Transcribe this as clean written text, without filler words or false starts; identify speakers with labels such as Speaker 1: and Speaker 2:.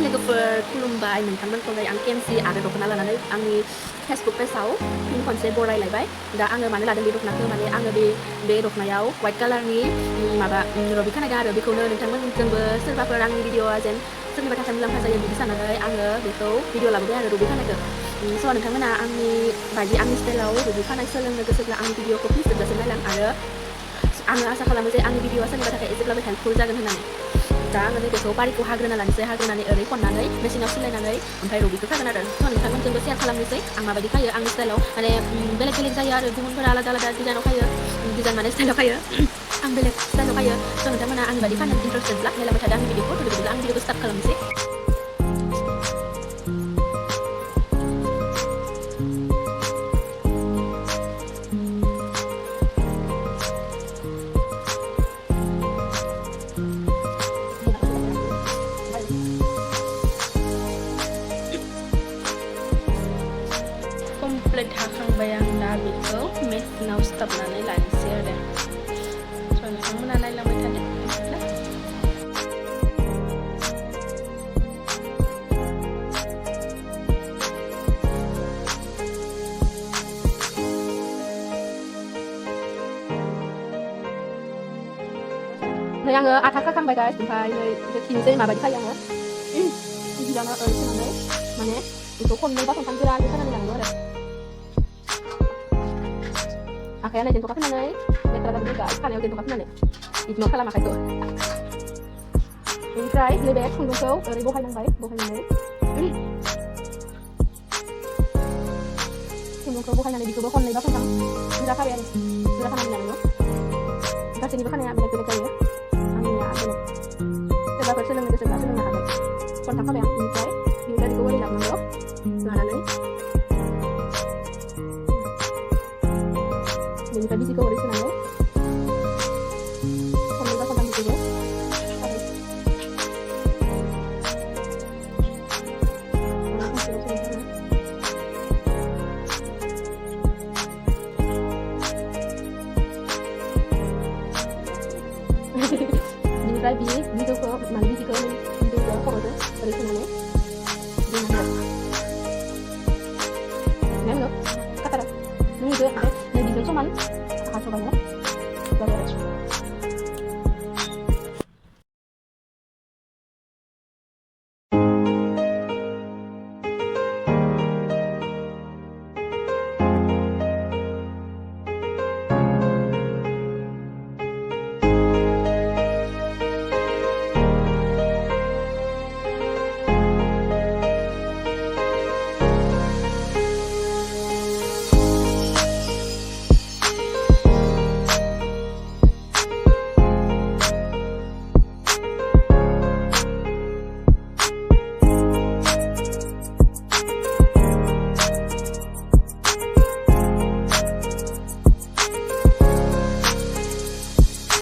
Speaker 1: लोगोफोर खुलुमबाय नोंथांमोनखौहाय आं केमसि आरो दख'ना लानानै आंनि फेसबुक पेजाव फिन खनसे बरायलायबाय दा आङो मानो लादों बे दख'नाखौ माने आङो बे दख'नायाव व्हाइट कालारनि माबा रबि खानायदों आरो बेखौनो नोंथांमोनजोंबो सोरबाफोर आंनि भिडिअआ जेन सोरनिबा थाखाय मुलाम्फा जायो बिदि साननानै आङो बेखौ भिडिअ लाबोबाय आरो रबि खानायखौ स' नोंथांमोना आंनि बायदि आंनि स्टाइलाव रबि खानाय सोलोंनो गोसोब्ला आंनि भिडिअखौ प्लिज जोबजासिम नायलां आरो आङो आसा खालामो जे आंनि भिडिअआ सोरनिबा थाखाय एसेब्लाबो हेल्पफुल जागोन होननानै दा आङो नैबेखौ बारिखौ हाग्रोना लानोसै हाग्रोनानै ओरै खननानै मेसिनाव सिलायनानै ओमफ्राय रबिखौ खागोन आरो स' नोंथांमोनजोंबो शेयार खालामनोसै आं माबायदि खायो आंनि स्टाइलाव माने बेलेग बेलेग जायो आरो गुबुनफोरा आलादा आलादा डिजाइनाव खायो डिजाइन माने स्टाइलाव खायो आं बेलेग स्टाइलाव खायो स' नोंथांमोना आंनि बायदि खानो इन्टारेस्टेडब्ला नायलांबाय थादों आंनि भिडिअखौ बिदिब्ला आं भिडिअखौ स्टार्ट खालामनोसै कमप्लिट हाखांबाय आं दा बेखौ मेसिनाव सिथाबनानै लानोसै आरो स' नोंथांमोना नायलांबाय थादो नै आङो आथा खाखांबाय गाइस ओमफ्राय नै खिनोसै माबायदि खायो आङो गिबियावनो ओरै सोनानै माने बेखौ खननै बा खनथाम गोरा खानानै लानांगौ आरो आखाया नै जेन्थ'खा फैनानै लेथ्रा जाबाय गाइस खानायाव जेन्थ'खा फैनानै इगनर खालाम आखाइखौ बेनिफ्राय नैबे खुन्दुंखौ ओरै बहायनांबाय बहायनानै खुन्दुंखौ बहायनानै बेखौबो खननै बा खनथाम गोरा खाबाय आरो गोरा खानानै लानांगौ गासैनिबो खानाया बेलेग बेलेग जायो आंनिया बेलेग सोरबाफोर सोलोंनो गोसोब्ला सोलोंनो हागोन खनथाम खाबाय आं बेनिफ्राय बेखौ ओरै लाबोनांगौ